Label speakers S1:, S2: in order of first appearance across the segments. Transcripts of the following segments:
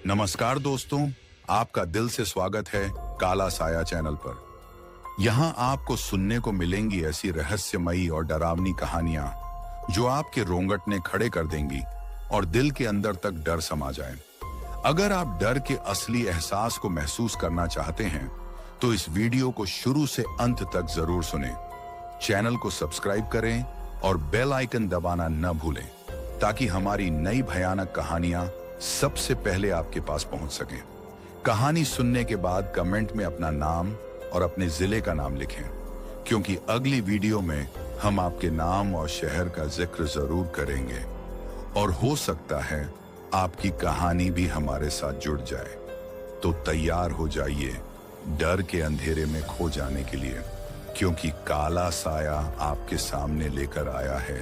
S1: नमस्कार दोस्तों, आपका दिल से स्वागत है काला साया चैनल पर। यहाँ आपको सुनने को मिलेंगी ऐसी रहस्यमयी और डरावनी कहानियां जो आपके रोंगटने खड़े कर देंगी और दिल के अंदर तक डर समा जाए। अगर आप डर के असली एहसास को महसूस करना चाहते हैं तो इस वीडियो को शुरू से अंत तक जरूर सुनें। चैनल को सब्सक्राइब करें और बेल आइकन दबाना न भूलें ताकि हमारी नई भयानक कहानियां सबसे पहले आपके पास पहुंच सकें। कहानी सुनने के बाद कमेंट में अपना नाम और अपने जिले का नाम लिखें, क्योंकि अगली वीडियो में हम आपके नाम और शहर का जिक्र जरूर करेंगे और हो सकता है आपकी कहानी भी हमारे साथ जुड़ जाए। तो तैयार हो जाइए डर के अंधेरे में खो जाने के लिए, क्योंकि काला साया आपके सामने लेकर आया है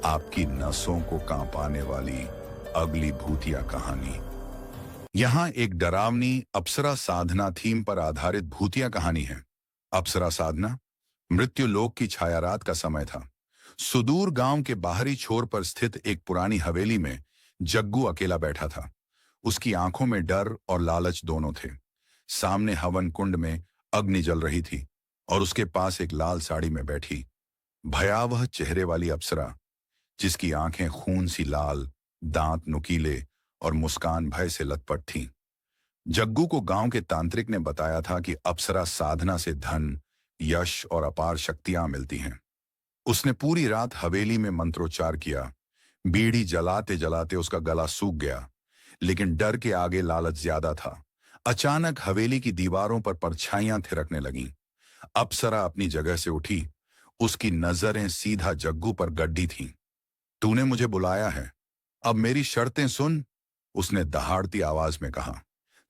S1: आपकी नसों को कांपाने वाली अगली भूतिया कहानी। यहाँ एक डरावनी अप्सरा साधना थीम पर आधारित भूतिया कहानी है। अप्सरा साधना। मृत्यु लोक की छाया रात का समय था। सुदूर गांव के बाहरी छोर पर स्थित एक पुरानी हवेली में जग्गू अकेला बैठा था। उसकी आंखों में डर और लालच दोनों थे। सामने हवन कुंड में अग्नि जल रही थी और उसके पास एक लाल साड़ी में बैठी भयावह चेहरे वाली अप्सरा, जिसकी आंखें खून सी लाल, दांत नुकीले और मुस्कान भय से लथपथ थीं। जग्गू को गांव के तांत्रिक ने बताया था कि अप्सरा साधना से धन, यश और अपार शक्तियां मिलती हैं। उसने पूरी रात हवेली में मंत्रोच्चार किया। बीड़ी जलाते जलाते उसका गला सूख गया, लेकिन डर के आगे लालच ज्यादा था। अचानक हवेली की दीवारों पर परछाइयां थिरकने लगीं। अप्सरा अपनी जगह से उठी। उसकी नजरें सीधा जग्गू पर गड्डी थीं। तूने मुझे बुलाया है, अब मेरी शर्तें सुन, उसने दहाड़ती आवाज में कहा।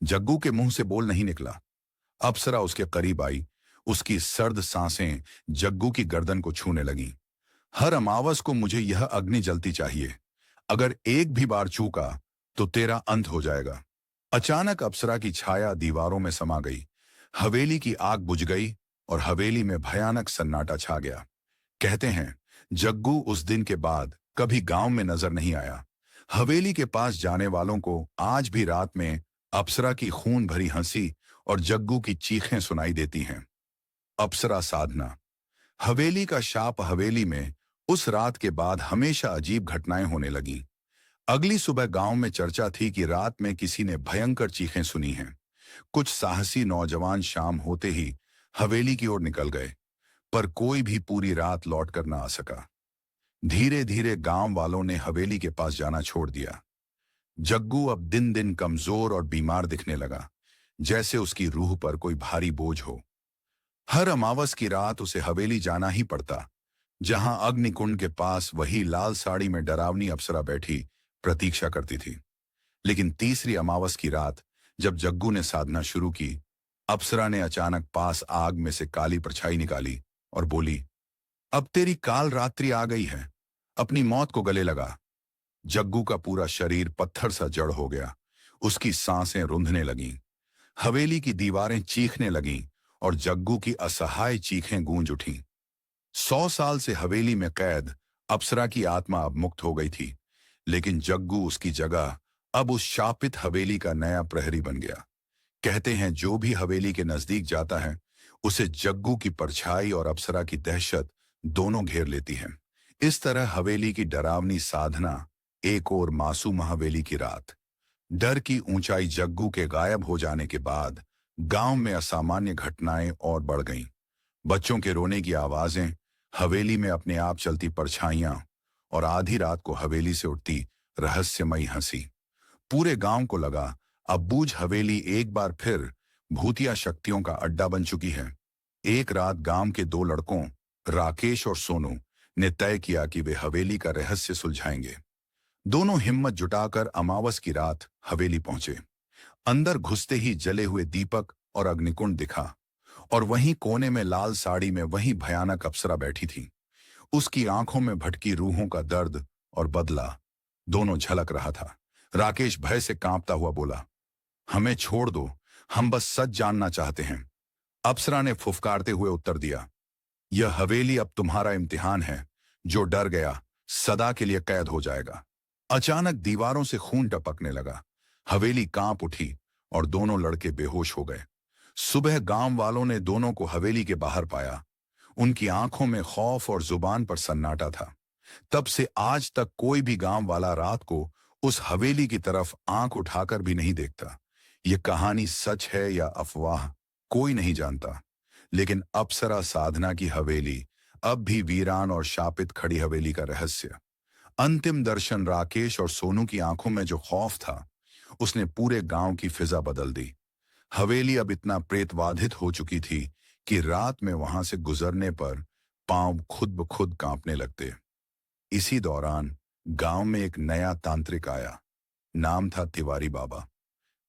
S1: जग्गू के मुंह से बोल नहीं निकला। अप्सरा उसके करीब आई। उसकी सर्द सांसें जग्गू की गर्दन को छूने लगीं। हर अमावस को मुझे यह अग्नि जलती चाहिए। अगर एक भी बार चूका तो तेरा अंत हो जाएगा। अचानक अप्सरा की छाया दीवारों में समा गई। हवेली की आग बुझ गई और हवेली में भयानक सन्नाटा छा गया। कहते हैं जग्गू उस दिन के बाद कभी गांव में नजर नहीं आया। हवेली के पास जाने वालों को आज भी रात में अप्सरा की खून भरी हंसी और जग्गू की चीखें सुनाई देती हैं। अप्सरा साधना। हवेली का शाप। हवेली में उस रात के बाद हमेशा अजीब घटनाएं होने लगीं। अगली सुबह गांव में चर्चा थी कि रात में किसी ने भयंकर चीखें सुनी हैं। कुछ साहसी नौजवान शाम होते ही हवेली की ओर निकल गए, पर कोई भी पूरी रात लौट कर ना आ सका। धीरे धीरे गांव वालों ने हवेली के पास जाना छोड़ दिया। जग्गू अब दिन दिन कमजोर और बीमार दिखने लगा, जैसे उसकी रूह पर कोई भारी बोझ हो। हर अमावस की रात उसे हवेली जाना ही पड़ता, जहां अग्निकुंड के पास वही लाल साड़ी में डरावनी अप्सरा बैठी प्रतीक्षा करती थी। लेकिन तीसरी अमावस की रात जब जग्गू ने साधना शुरू की, अप्सरा ने अचानक पास आग में से काली परछाई निकाली और बोली, अब तेरी काल रात्रि आ गई है, अपनी मौत को गले लगा। जग्गू का पूरा शरीर पत्थर सा जड़ हो गया। उसकी सांसें रुंधने लगीं। हवेली की दीवारें चीखने लगीं और जग्गू की असहाय चीखें गूंज उठीं। 100 साल से हवेली में कैद अप्सरा की आत्मा अब मुक्त हो गई थी, लेकिन जग्गू उसकी जगह अब उस शापित हवेली का नया प्रहरी बन गया। कहते हैं जो भी हवेली के नजदीक जाता है उसे जग्गू की परछाई और अप्सरा की दहशत दोनों घेर लेती हैं। इस तरह हवेली की डरावनी साधना एक और मासूम हवेली की रात। डर की ऊंचाई। जग्गू के गायब हो जाने के बाद गांव में असामान्य घटनाएं और बढ़ गईं। बच्चों के रोने की आवाजें, हवेली में अपने आप चलती परछाइयां और आधी रात को हवेली से उठती रहस्यमयी हंसी। पूरे गांव को लगा अब बूझ हवेली एक बार फिर भूतिया शक्तियों का अड्डा बन चुकी है। एक रात गांव के 2 लड़कों राकेश और सोनू ने तय किया कि वे हवेली का रहस्य सुलझाएंगे। दोनों हिम्मत जुटाकर अमावस की रात हवेली पहुंचे। अंदर घुसते ही जले हुए दीपक और अग्निकुंड दिखा और वहीं कोने में लाल साड़ी में वही भयानक अप्सरा बैठी थी। उसकी आंखों में भटकी रूहों का दर्द और बदला दोनों झलक रहा था। राकेश भय से कांपता हुआ बोला, हमें छोड़ दो, हम बस सच जानना चाहते हैं। अप्सरा ने फुफकारते हुए उत्तर दिया, यह हवेली अब तुम्हारा इम्तिहान है। जो डर गया सदा के लिए कैद हो जाएगा। अचानक दीवारों से खून टपकने लगा। हवेली कांप उठी और दोनों लड़के बेहोश हो गए। सुबह गांव वालों ने दोनों को हवेली के बाहर पाया। उनकी आंखों में खौफ और जुबान पर सन्नाटा था। तब से आज तक कोई भी गांव वाला रात को उस हवेली की तरफ आंख उठाकर भी नहीं देखता। ये कहानी सच है या अफवाह, कोई नहीं जानता। लेकिन अप्सरा साधना की हवेली अब भी वीरान और शापित खड़ी हवेली का रहस्य। अंतिम दर्शन राकेश और सोनू की आंखों में जो खौफ था, उसने पूरे गांव की फिजा बदल दी। हवेली अब इतना प्रेतबाधित हो चुकी थी कि रात में वहां से गुजरने पर पांव खुद ब खुद कांपने लगते। इसी दौरान गांव में एक नया तांत्रिक आया। नाम था तिवारी बाबा।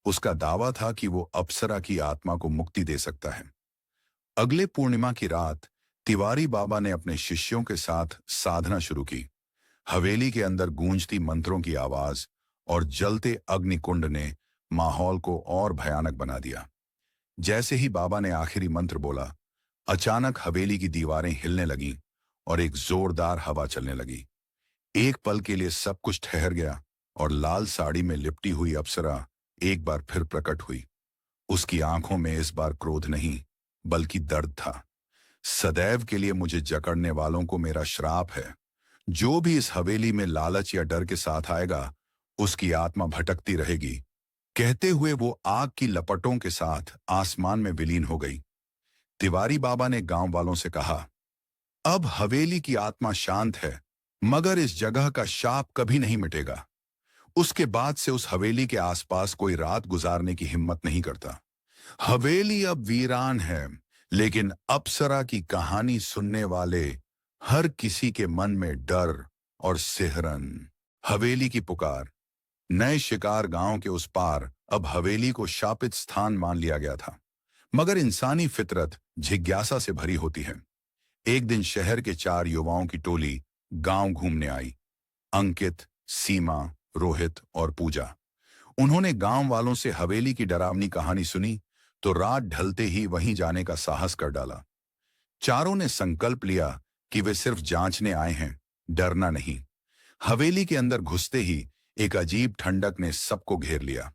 S1: उसका दावा था कि वो अप्सरा की आत्मा को मुक्ति दे सकता है। अगले पूर्णिमा की रात तिवारी बाबा ने अपने शिष्यों के साथ साधना शुरू की। हवेली के अंदर गूंजती मंत्रों की आवाज और जलते अग्निकुंड ने माहौल को और भयानक बना दिया। जैसे ही बाबा ने आखिरी मंत्र बोला, अचानक हवेली की दीवारें हिलने लगीं और एक जोरदार हवा चलने लगी। एक पल के लिए सब कुछ ठहर गया और लाल साड़ी में लिपटी हुई अप्सरा एक बार फिर प्रकट हुई। उसकी आंखों में इस बार क्रोध नहीं, बल्कि दर्द था। सदैव के लिए मुझे जकड़ने वालों को मेरा श्राप है। जो भी इस हवेली में लालच या डर के साथ आएगा, उसकी आत्मा भटकती रहेगी। कहते हुए वो आग की लपटों के साथ आसमान में विलीन हो गई। तिवारी बाबा ने गांव वालों से कहा, अब हवेली की आत्मा शांत है, मगर इस जगह का शाप कभी नहीं मिटेगा। उसके बाद से उस हवेली के आसपास कोई रात गुजारने की हिम्मत नहीं करता। हवेली अब वीरान है, लेकिन अप्सरा की कहानी सुनने वाले हर किसी के मन में डर और सिहरन। हवेली की पुकार। नए शिकार गांव के उस पार अब हवेली को शापित स्थान मान लिया गया था। मगर इंसानी फितरत जिज्ञासा से भरी होती है। एक दिन शहर के 4 युवाओं की टोली गांव घूमने आई। अंकित, सीमा, रोहित और पूजा। उन्होंने गांव वालों से हवेली की डरावनी कहानी सुनी तो रात ढलते ही वहीं जाने का साहस कर डाला। चारों ने संकल्प लिया कि वे सिर्फ जांचने आए हैं, डरना नहीं। हवेली के अंदर घुसते ही एक अजीब ठंडक ने सबको घेर लिया।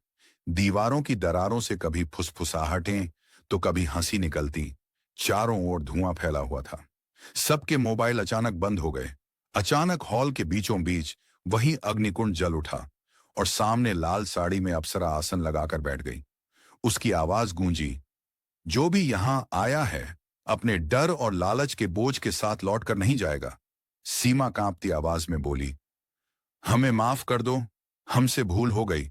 S1: दीवारों की दरारों से कभी फुसफुसाहटें तो कभी हंसी निकलती। चारों ओर धुआं फैला हुआ था। सबके मोबाइल अचानक बंद हो गए। अचानक हॉल के बीचों बीच वहीं अग्निकुंड जल उठा और सामने लाल साड़ी में अप्सरा आसन लगाकर बैठ गई। उसकी आवाज गूंजी, जो भी यहां आया है अपने डर और लालच के बोझ के साथ लौटकर नहीं जाएगा। सीमा कांपती आवाज में बोली, हमें माफ कर दो, हमसे भूल हो गई।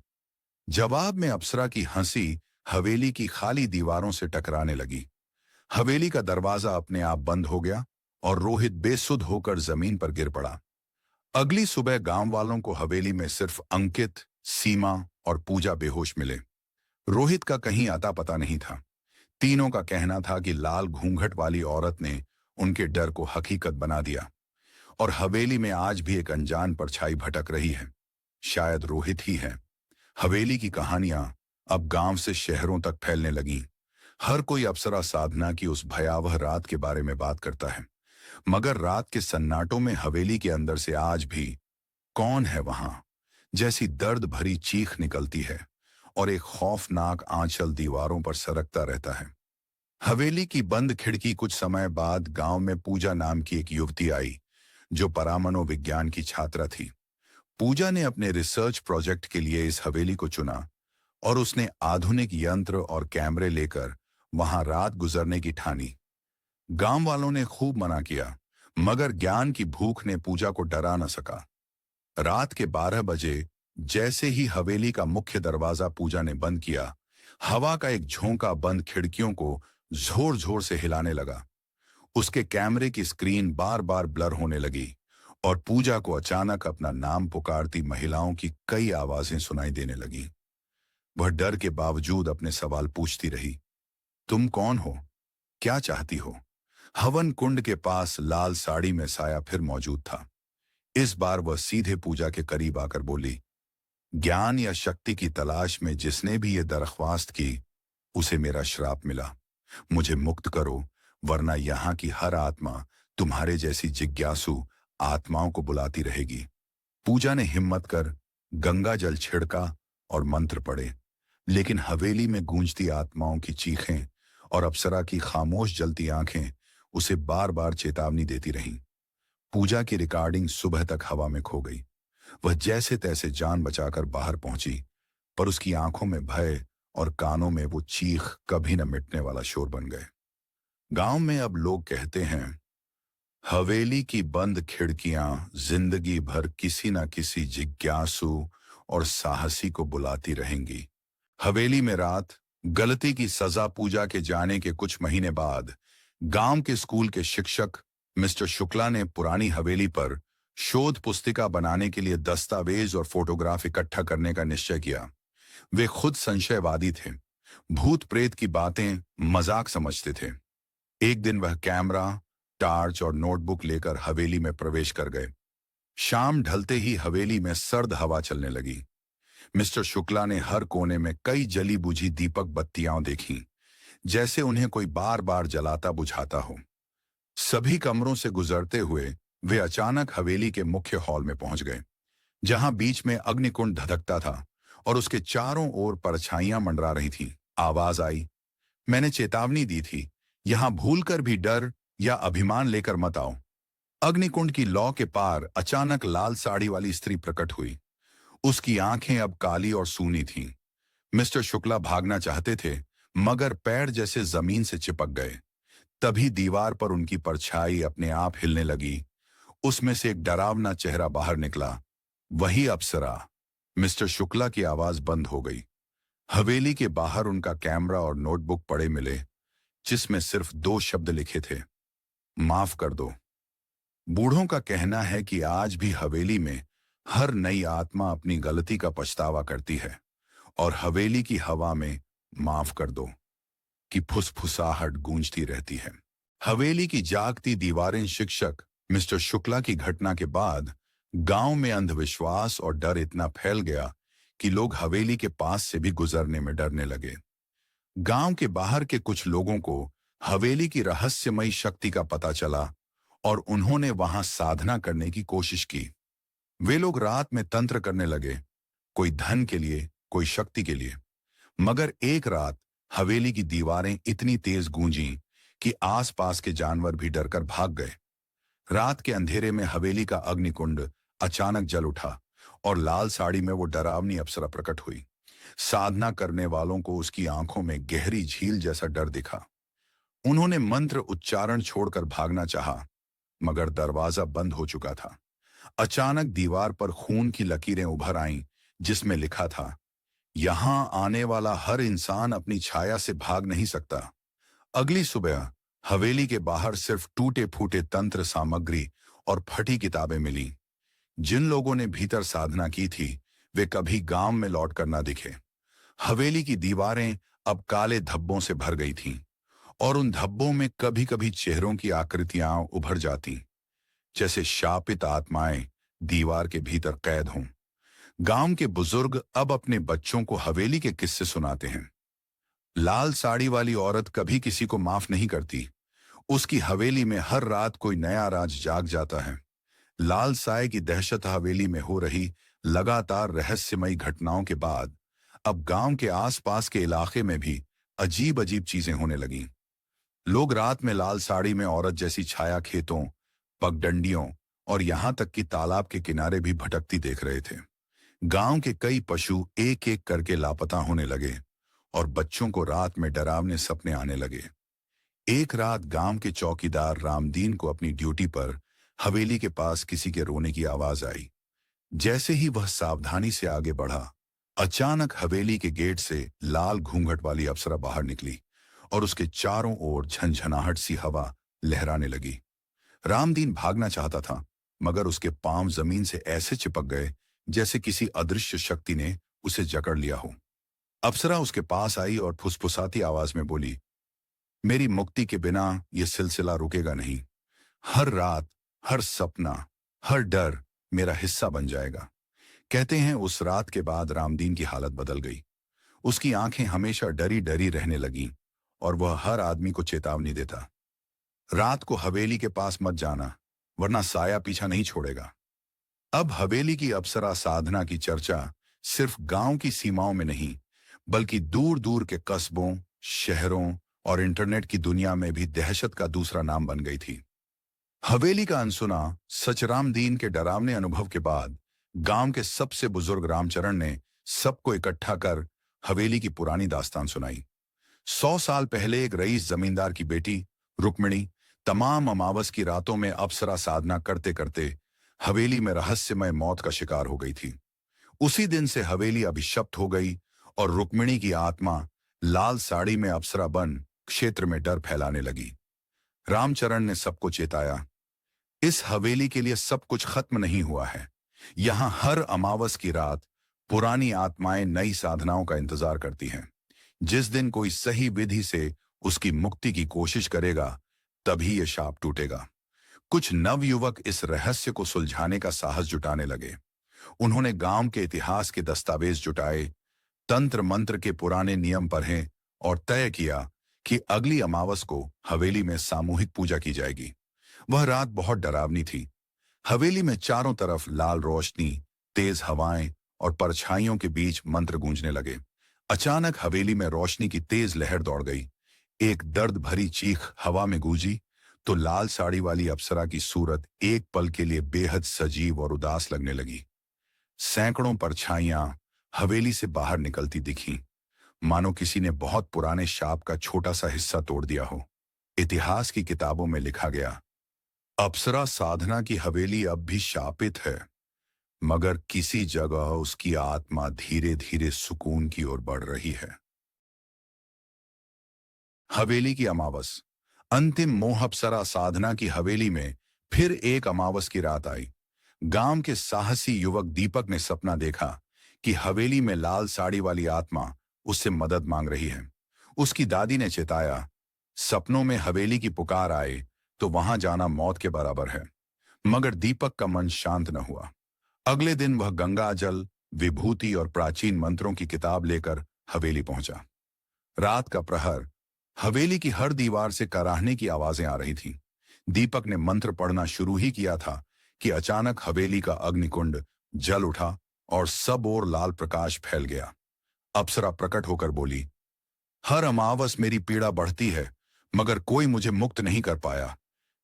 S1: जवाब में अप्सरा की हंसी हवेली की खाली दीवारों से टकराने लगी। हवेली का दरवाजा अपने आप बंद हो गया और रोहित बेसुध होकर जमीन पर गिर पड़ा। अगली सुबह गांव वालों को हवेली में सिर्फ अंकित, सीमा और पूजा बेहोश मिले। रोहित का कहीं आता पता नहीं था। तीनों का कहना था कि लाल घूंघट वाली औरत ने उनके डर को हकीकत बना दिया और हवेली में आज भी एक अनजान परछाई भटक रही है। शायद रोहित ही है। हवेली की कहानियां अब गांव से शहरों तक फैलने लगीं। हर कोई अप्सरा साधना की उस भयावह रात के बारे में बात करता है। मगर रात के सन्नाटों में हवेली के अंदर से आज भी कौन है वहां जैसी दर्द भरी चीख निकलती है और एक खौफनाक आंचल दीवारों पर सरकता रहता है। हवेली की बंद खिड़की कुछ समय बाद गांव में पूजा नाम की एक युवती आई, जो परामनोविज्ञान की छात्रा थी। पूजा ने अपने रिसर्च प्रोजेक्ट के लिए इस हवेली को चुना और उसने आधुनिक यंत्र और कैमरे लेकर वहां रात गुजरने की ठानी। गांव वालों ने खूब मना किया, मगर ज्ञान की भूख ने पूजा को डरा न सका। रात के 12 बजे जैसे ही हवेली का मुख्य दरवाजा पूजा ने बंद किया, हवा का एक झोंका बंद खिड़कियों को जोर जोर से हिलाने लगा। उसके कैमरे की स्क्रीन बार बार ब्लर होने लगी और पूजा को अचानक अपना नाम पुकारती महिलाओं की कई आवाजें सुनाई देने लगी। वह डर के बावजूद अपने सवाल पूछती रही, तुम कौन हो, क्या चाहती हो? हवन कुंड के पास लाल साड़ी में साया फिर मौजूद था। इस बार वह सीधे पूजा के करीब आकर बोली, ज्ञान या शक्ति की तलाश में जिसने भी ये दरख्वास्त की, उसे मेरा श्राप मिला। मुझे मुक्त करो, वरना यहाँ की हर आत्मा तुम्हारे जैसी जिज्ञासु आत्माओं को बुलाती रहेगी। पूजा ने हिम्मत कर गंगा जल छिड़का और मंत्र पढ़े, लेकिन हवेली में गूंजती आत्माओं की चीखें और अप्सरा की खामोश जलती आंखें उसे बार बार चेतावनी देती रहीं। पूजा की रिकॉर्डिंग सुबह तक हवा में खो गई। वह जैसे तैसे जान बचाकर बाहर पहुंची, पर उसकी आंखों में भय और कानों में वो चीख कभी न मिटने वाला शोर बन गए। गांव में अब लोग कहते हैं, हवेली की बंद खिड़कियां जिंदगी भर किसी न किसी जिज्ञासु और साहसी को बुलाती रहेंगी। हवेली में रात, गलती की सजा पूजा के जाने के कुछ महीने बाद गांव के स्कूल के शिक्षक मिस्टर शुक्ला ने पुरानी हवेली पर शोध पुस्तिका बनाने के लिए दस्तावेज और फोटोग्राफ इकट्ठा करने का निश्चय किया। वे खुद संशयवादी थे, भूत प्रेत की बातें मजाक समझते थे। एक दिन वह कैमरा, टार्च और नोटबुक लेकर हवेली में प्रवेश कर गए। शाम ढलते ही हवेली में सर्द हवा चलने लगी। मिस्टर शुक्ला ने हर कोने में कई जली बुझी दीपक बत्तियां देखीं, जैसे उन्हें कोई बार बार जलाता बुझाता हो। सभी कमरों से गुजरते हुए वे अचानक हवेली के मुख्य हॉल में पहुंच गए, जहां बीच में अग्निकुंड धधकता था और उसके चारों ओर परछाइयां मंडरा रही थीं। आवाज आई, मैंने चेतावनी दी थी, यहां भूलकर भी डर या अभिमान लेकर मत आओ। अग्निकुंड की लौ के पार अचानक लाल साड़ी वाली स्त्री प्रकट हुई। उसकी आंखें अब काली और सूनी थीं। मिस्टर शुक्ला भागना चाहते थे, मगर पैर जैसे जमीन से चिपक गए। तभी दीवार पर उनकी परछाई अपने आप हिलने लगी। उसमें से एक डरावना चेहरा बाहर निकला, वही अप्सरा। मिस्टर शुक्ला की आवाज बंद हो गई। हवेली के बाहर उनका कैमरा और नोटबुक पड़े मिले, जिसमें सिर्फ 2 शब्द लिखे थे, माफ कर दो। बूढ़ों का कहना है कि आज भी हवेली में हर नई आत्मा अपनी गलती का पछतावा करती है, और हवेली की हवा में माफ कर दो की फुसफुसाहट गूंजती रहती है। हवेली की जागती दीवारें शिक्षक मिस्टर शुक्ला की घटना के बाद गांव में अंधविश्वास और डर इतना फैल गया कि लोग हवेली के पास से भी गुजरने में डरने लगे। गांव के बाहर के कुछ लोगों को हवेली की रहस्यमयी शक्ति का पता चला और उन्होंने वहां साधना करने की कोशिश की। वे लोग रात में तंत्र करने लगे, कोई धन के लिए, कोई शक्ति के लिए। मगर एक रात हवेली की दीवारें इतनी तेज गूंजी कि आसपास के जानवर भी डरकर भाग गए। रात के अंधेरे में हवेली का अग्निकुंड अचानक जल उठा और लाल साड़ी में वो डरावनी अप्सरा प्रकट हुई। साधना करने वालों को उसकी आंखों में गहरी झील जैसा डर दिखा। उन्होंने मंत्र उच्चारण छोड़कर भागना चाहा, मगर दरवाजा बंद हो चुका था। अचानक दीवार पर खून की लकीरें उभर आईं, जिसमें लिखा था, यहां आने वाला हर इंसान अपनी छाया से भाग नहीं सकता। अगली सुबह हवेली के बाहर सिर्फ टूटे फूटे तंत्र सामग्री और फटी किताबें मिली। जिन लोगों ने भीतर साधना की थी, वे कभी गांव में लौट कर ना दिखे। हवेली की दीवारें अब काले धब्बों से भर गई थीं, और उन धब्बों में कभी कभी चेहरों की आकृतियां उभर जाती, जैसे शापित आत्माएं दीवार के भीतर कैद हों। गांव के बुजुर्ग अब अपने बच्चों को हवेली के किस्से सुनाते हैं। लाल साड़ी वाली औरत कभी किसी को माफ नहीं करती। उसकी हवेली में हर रात कोई नया राज जाग जाता है। लाल साए की दहशत हवेली में हो रही लगातार रहस्यमयी घटनाओं के बाद अब गांव के आसपास के इलाके में भी अजीब अजीब चीजें होने लगीं। लोग रात में लाल साड़ी में औरत जैसी छाया खेतों, पगडंडियों और यहां तक कि तालाब के किनारे भी भटकती देख रहे थे। गांव के कई पशु एक एक करके लापता होने लगे और बच्चों को रात में डरावने सपने आने लगे। एक रात गांव के चौकीदार रामदीन को अपनी ड्यूटी पर हवेली के पास किसी के रोने की आवाज आई। जैसे ही वह सावधानी से आगे बढ़ा, अचानक हवेली के गेट से लाल घूंघट वाली अप्सरा बाहर निकली और उसके चारों ओर झंझनाहट सी हवा लहराने लगी। रामदीन भागना चाहता था, मगर उसके पांव जमीन से ऐसे चिपक गए जैसे किसी अदृश्य शक्ति ने उसे जकड़ लिया हो। अप्सरा उसके पास आई और फुसफुसाती आवाज में बोली, मेरी मुक्ति के बिना यह सिलसिला रुकेगा नहीं। हर रात, हर सपना, हर डर मेरा हिस्सा बन जाएगा। कहते हैं उस रात के बाद रामदीन की हालत बदल गई। उसकी आंखें हमेशा डरी डरी रहने लगीं और वह हर आदमी को चेतावनी देता, रात को हवेली के पास मत जाना, वरना साया पीछा नहीं छोड़ेगा। अब हवेली की अप्सरा साधना की चर्चा सिर्फ गांव की सीमाओं में नहीं, बल्कि दूर दूर के कस्बों, शहरों और इंटरनेट की दुनिया में भी दहशत का दूसरा नाम बन गई थी। हवेली का अनसुना सचराम दीन के डरावने अनुभव के बाद गांव के सबसे बुजुर्ग रामचरण ने सबको इकट्ठा कर हवेली की पुरानी दास्तान सुनाई। 100 साल पहले एक रईस जमींदार की बेटी रुक्मिणी तमाम अमावस की रातों में अप्सरा साधना करते करते हवेली में रहस्यमय मौत का शिकार हो गई थी। उसी दिन से हवेली अभिशप्त हो गई और रुक्मिणी की आत्मा लाल साड़ी में अप्सरा बन क्षेत्र में डर फैलाने लगी। रामचरण ने सबको चेताया, इस हवेली के लिए सब कुछ खत्म नहीं हुआ है। यहां हर अमावस की रात पुरानी आत्माएं नई साधनाओं का इंतजार करती हैं। जिस दिन कोई सही विधि से उसकी मुक्ति की कोशिश करेगा, तभी यह शाप टूटेगा। कुछ नवयुवक इस रहस्य को सुलझाने का साहस जुटाने लगे। उन्होंने गांव के इतिहास के दस्तावेज जुटाए, तंत्र मंत्र के पुराने नियम पढ़े और तय किया कि अगली अमावस को हवेली में सामूहिक पूजा की जाएगी। वह रात बहुत डरावनी थी। हवेली में चारों तरफ लाल रोशनी, तेज हवाएं और परछाइयों के बीच मंत्र गूंजने लगे। अचानक हवेली में रोशनी की तेज लहर दौड़ गई। एक दर्द भरी चीख हवा में गूंजी तो लाल साड़ी वाली अप्सरा की सूरत एक पल के लिए बेहद सजीव और उदास लगने लगी। सैकड़ों परछाइयां हवेली से बाहर निकलती दिखीं, मानो किसी ने बहुत पुराने शाप का छोटा सा हिस्सा तोड़ दिया हो। इतिहास की किताबों में लिखा गया, अप्सरा साधना की हवेली अब भी शापित है, मगर किसी जगह उसकी आत्मा धीरे धीरे सुकून की ओर बढ़ रही है। हवेली की अमावस। अंतिम मोह अप्सरा साधना की हवेली में फिर एक अमावस की रात आई। गांव के साहसी युवक दीपक ने सपना देखा कि हवेली में लाल साड़ी वाली आत्मा उससे मदद मांग रही है। उसकी दादी ने चेताया, सपनों में हवेली की पुकार आए तो वहां जाना मौत के बराबर है। मगर दीपक का मन शांत न हुआ। अगले दिन वह गंगा जल, विभूति और प्राचीन मंत्रों की किताब लेकर हवेली पहुंचा। रात का प्रहर, हवेली की हर दीवार से कराहने की आवाजें आ रही थीं। दीपक ने मंत्र पढ़ना शुरू ही किया था कि अचानक हवेली का अग्निकुंड जल उठा और सब ओर लाल प्रकाश फैल गया। अप्सरा प्रकट होकर बोली, हर अमावस मेरी पीड़ा बढ़ती है, मगर कोई मुझे मुक्त नहीं कर पाया।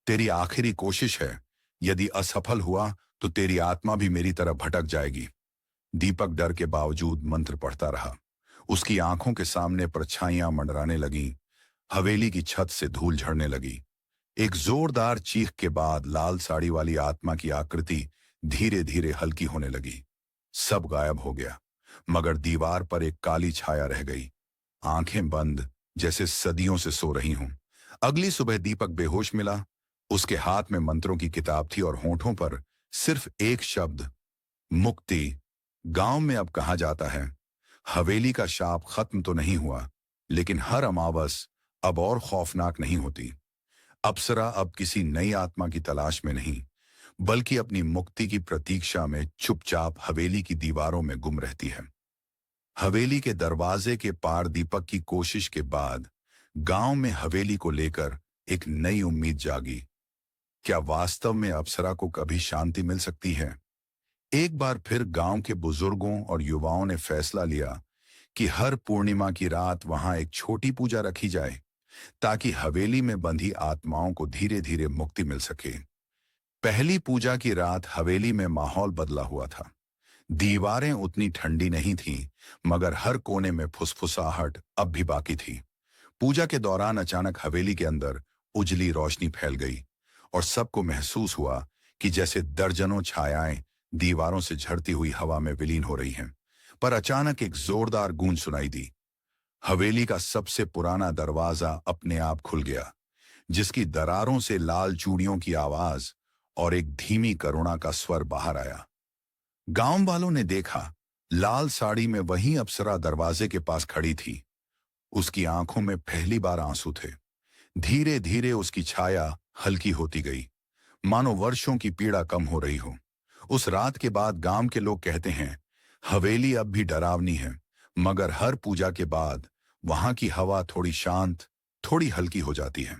S1: तेरी आखिरी कोशिश है, यदि असफल हुआ तो तेरी आत्मा भी मेरी तरह भटक जाएगी। दीपक डर के बावजूद मंत्र पढ़ता रहा। उसकी आंखों के सामने परछाइयां मंडराने लगीं। हवेली की छत से धूल झड़ने लगी। एक जोरदार चीख के बाद लाल साड़ी वाली आत्मा की आकृति धीरे धीरे हल्की होने लगी। सब गायब हो गया, मगर दीवार पर एक काली छाया रह गई, आंखें बंद, जैसे सदियों से सो रही हूं। अगली सुबह दीपक बेहोश मिला। उसके हाथ में मंत्रों की किताब थी और होठों पर सिर्फ एक शब्द, मुक्ति। गांव में अब कहा जाता है, हवेली का शाप खत्म तो नहीं हुआ, लेकिन हर अमावस अब और खौफनाक नहीं होती। अप्सरा अब किसी नई आत्मा की तलाश में नहीं, बल्कि अपनी मुक्ति की प्रतीक्षा में चुपचाप हवेली की दीवारों में गुम रहती है। हवेली के दरवाजे के पार दीपक की कोशिश के बाद गांव में हवेली को लेकर एक नई उम्मीद जागी। क्या वास्तव में अप्सरा को कभी शांति मिल सकती है? एक बार फिर गांव के बुजुर्गों और युवाओं ने फैसला लिया कि हर पूर्णिमा की रात वहां एक छोटी पूजा रखी जाए, ताकि हवेली में बंधी आत्माओं को धीरे धीरे मुक्ति मिल सके। पहली पूजा की रात हवेली में माहौल बदला हुआ था। दीवारें उतनी ठंडी नहीं थीं, मगर हर कोने में फुसफुसाहट अब भी बाकी थी। पूजा के दौरान अचानक हवेली के अंदर उजली रोशनी फैल गई और सबको महसूस हुआ कि जैसे दर्जनों छायाएं दीवारों से झड़ती हुई हवा में विलीन हो रही हैं। पर अचानक एक जोरदार गूंज सुनाई दी। हवेली का सबसे पुराना दरवाजा अपने आप खुल गया, जिसकी दरारों से लाल चूड़ियों की आवाज और एक धीमी करुणा का स्वर बाहर आया। गांव वालों ने देखा, लाल साड़ी में वही अप्सरा दरवाजे के पास खड़ी थी। उसकी आंखों में पहली बार आंसू थे। धीरे धीरे उसकी छाया हल्की होती गई, मानो वर्षों की पीड़ा कम हो रही हो। उस रात के बाद गांव के लोग कहते हैं, हवेली अब भी डरावनी है, मगर हर पूजा के बाद वहां की हवा थोड़ी शांत, थोड़ी हल्की हो जाती है।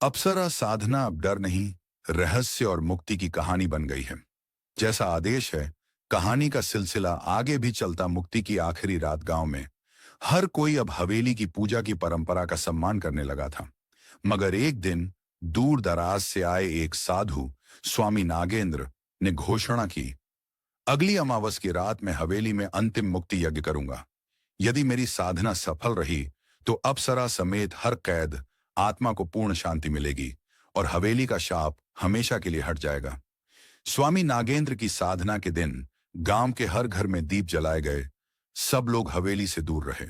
S1: अप्सरा साधना अब डर नहीं, रहस्य और मुक्ति की कहानी बन गई है। जैसा आदेश है कहानी का सिलसिला आगे भी चलता। मुक्ति की आखिरी रात गांव में हर कोई अब हवेली की पूजा की परंपरा का सम्मान करने लगा था। मगर एक दिन दूर दराज से आए एक साधु स्वामी नागेंद्र ने घोषणा की, अगली अमावस की रात मैं हवेली में अंतिम मुक्ति यज्ञ करूंगा। यदि मेरी साधना सफल रही तो अप्सरा समेत हर कैद आत्मा को पूर्ण शांति मिलेगी और हवेली का शाप हमेशा के लिए हट जाएगा। स्वामी नागेंद्र की साधना के दिन गांव के हर घर में दीप जलाए गए। सब लोग हवेली से दूर रहे।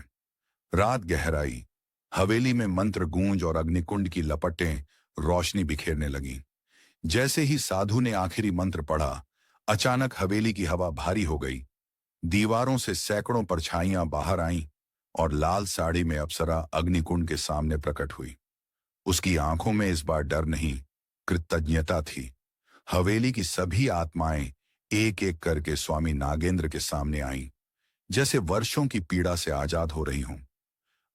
S1: रात गहराई, हवेली में मंत्र गूंज और अग्निकुंड की लपटें रोशनी बिखेरने लगीं। जैसे ही साधु ने आखिरी मंत्र पढ़ा, अचानक हवेली की हवा भारी हो गई। दीवारों से सैकड़ों परछाइयां बाहर आईं और लाल साड़ी में अप्सरा अग्निकुंड के सामने प्रकट हुई। उसकी आंखों में इस बार डर नहीं, कृतज्ञता थी। हवेली की सभी आत्माएं एक एक करके स्वामी नागेंद्र के सामने आईं, जैसे वर्षों की पीड़ा से आजाद हो रही हों।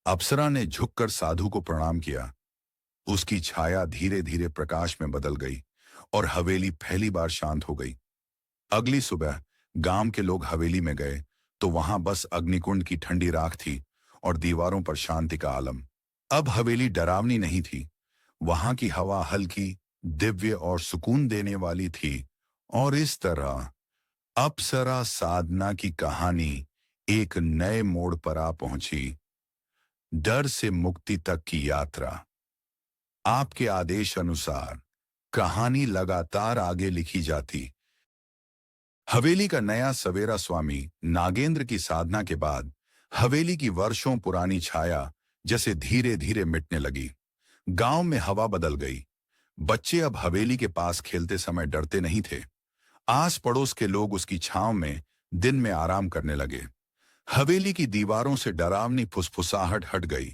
S1: अप्सरा ने झुककर साधु को प्रणाम किया। उसकी छाया धीरे धीरे प्रकाश में बदल गई और हवेली पहली बार शांत हो गई। अगली सुबह गांव के लोग हवेली में गए तो वहां बस अग्निकुंड की ठंडी राख थी और दीवारों पर शांति का आलम। अब हवेली डरावनी नहीं थी। वहां की हवा हल्की, दिव्य और सुकून देने वाली थी। और इस तरह अप्सरा साधना की कहानी एक नए मोड़ पर आ पहुंची। डर से मुक्ति तक की यात्रा। आपके आदेश अनुसार कहानी लगातार आगे लिखी जाती। हवेली का नया सवेरा। स्वामी नागेंद्र की साधना के बाद हवेली की वर्षों पुरानी छाया जैसे धीरे धीरे मिटने लगी। गांव में हवा बदल गई। बच्चे अब हवेली के पास खेलते समय डरते नहीं थे। आस पड़ोस के लोग उसकी छांव में दिन में आराम करने लगे। हवेली की दीवारों से डरावनी फुसफुसाहट हट गई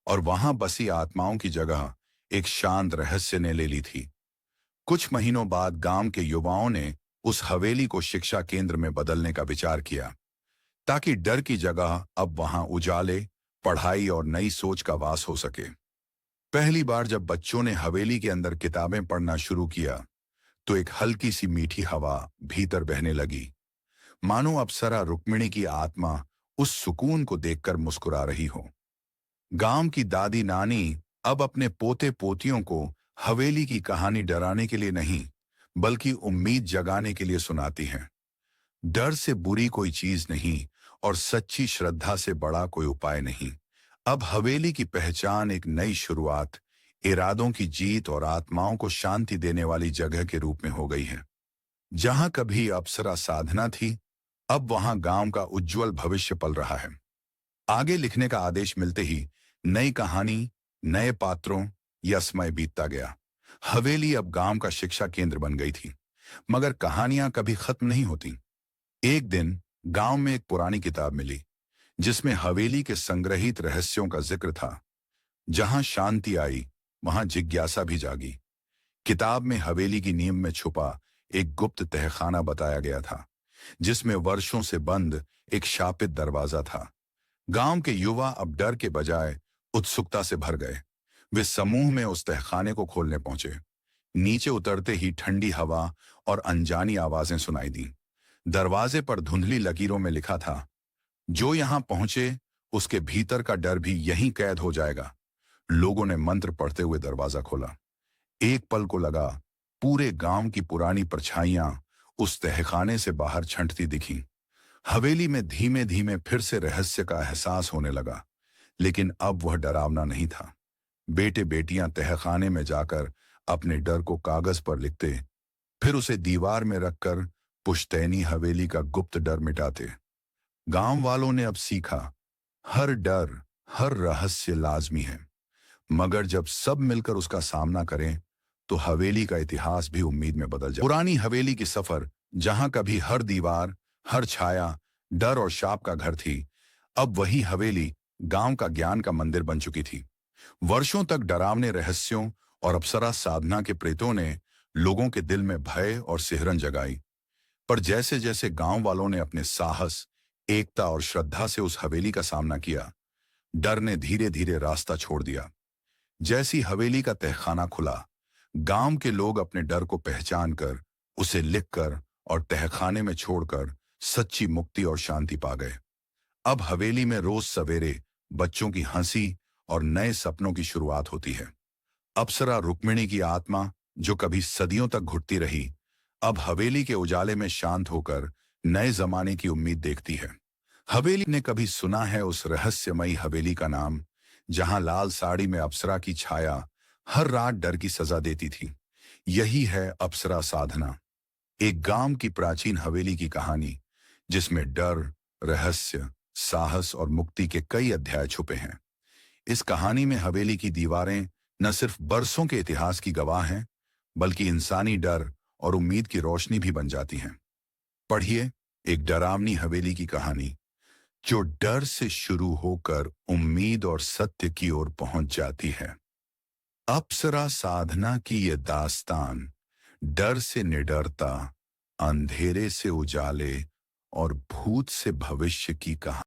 S1: और वहां बसी आत्माओं की जगह एक शांत रहस्य ने ले ली थी। कुछ महीनों बाद गांव के युवाओं ने उस हवेली को शिक्षा केंद्र में बदलने का विचार किया, ताकि डर की जगह अब वहां उजाले, पढ़ाई और नई सोच का वास हो सके। पहली बार जब बच्चों ने हवेली के अंदर किताबें पढ़ना शुरू किया तो एक हल्की सी मीठी हवा भीतर बहने लगी, मानो अप्सरा रुक्मिणी की आत्मा उस सुकून को देखकर मुस्कुरा रही हो। गांव की दादी नानी अब अपने पोते पोतियों को हवेली की कहानी डराने के लिए नहीं, बल्कि उम्मीद जगाने के लिए सुनाती हैं। डर से बुरी कोई चीज नहीं और सच्ची श्रद्धा से बड़ा कोई उपाय नहीं। अब हवेली की पहचान एक नई शुरुआत, इरादों की जीत और आत्माओं को शांति देने वाली जगह के रूप में हो गई है। जहां कभी अप्सरा साधना थी, अब वहां गांव का उज्जवल भविष्य पल रहा है। आगे लिखने का आदेश मिलते ही नई कहानी, नए पात्रों या समय बीतता गया। हवेली अब गांव का शिक्षा केंद्र बन गई थी। मगर कहानियां कभी खत्म नहीं होती। एक दिन गांव में एक पुरानी किताब मिली, जिसमें हवेली के संग्रहित रहस्यों का जिक्र था। जहां शांति आई, वहां जिज्ञासा भी जागी। किताब में हवेली की नींव में छुपा एक गुप्त तहखाना बताया गया था, जिसमें वर्षों से बंद एक शापित दरवाजा था। गांव के युवा अब डर के बजाय उत्सुकता से भर गए। वे समूह में उस तहखाने को खोलने पहुंचे। नीचे उतरते ही ठंडी हवा और अनजानी आवाजें सुनाई दी। दरवाजे पर धुंधली लकीरों में लिखा था, जो यहां पहुंचे उसके भीतर का डर भी यहीं कैद हो जाएगा। लोगों ने मंत्र पढ़ते हुए दरवाजा खोला। एक पल को लगा पूरे गांव की पुरानी परछाइयां उस तहखाने से बाहर छंटती दिखीं। हवेली में धीमे धीमे फिर से रहस्य का एहसास होने लगा, लेकिन अब वह डरावना नहीं था। बेटे बेटियां तहखाने में जाकर अपने डर को कागज पर लिखते, फिर उसे दीवार में रखकर पुश्तैनी हवेली का गुप्त डर मिटाते। गांव वालों ने अब सीखा, हर डर, हर रहस्य लाजमी है, मगर जब सब मिलकर उसका सामना करें तो हवेली का इतिहास भी उम्मीद में बदल जाए। पुरानी हवेली की सफर, जहां कभी हर दीवार, हर छाया डर और शाप का घर थी, अब वही हवेली गांव का ज्ञान का मंदिर बन चुकी थी। वर्षों तक डरावने रहस्यों और अप्सरा साधना के प्रेतों ने लोगों के दिल में भय और सिहरन जगाई। पर जैसे जैसे गांव वालों ने अपने साहस, एकता और श्रद्धा से उस हवेली का सामना किया, डर ने धीरे धीरे रास्ता छोड़ दिया। जैसी हवेली का तहखाना खुला, गांव के लोग अपने डर को पहचान कर, उसे लिखकर और तहखाने में छोड़कर सच्ची मुक्ति और शांति पा गए। अब हवेली में रोज सवेरे बच्चों की हंसी और नए सपनों की शुरुआत होती है। अप्सरा रुक्मिणी की आत्मा, जो कभी सदियों तक घुटती रही, अब हवेली के उजाले में शांत होकर नए जमाने की उम्मीद देखती है। हवेली ने कभी सुना है उस रहस्यमयी हवेली का नाम, जहां लाल साड़ी में अप्सरा की छाया हर रात डर की सजा देती थी। यही है अप्सरा साधना, एक गांव की प्राचीन हवेली की कहानी, जिसमें डर, रहस्य, साहस और मुक्ति के कई अध्याय छुपे हैं। इस कहानी में हवेली की दीवारें न सिर्फ बरसों के इतिहास की गवाह हैं, बल्कि इंसानी डर और उम्मीद की रोशनी भी बन जाती हैं। पढ़िए, एक डरावनी हवेली की कहानी, जो डर से शुरू होकर उम्मीद और सत्य की ओर पहुंच जाती है। अप्सरा साधना की ये दास्तान डर से निडरता, अंधेरे से उजाले और भूत से भविष्य की कहानी।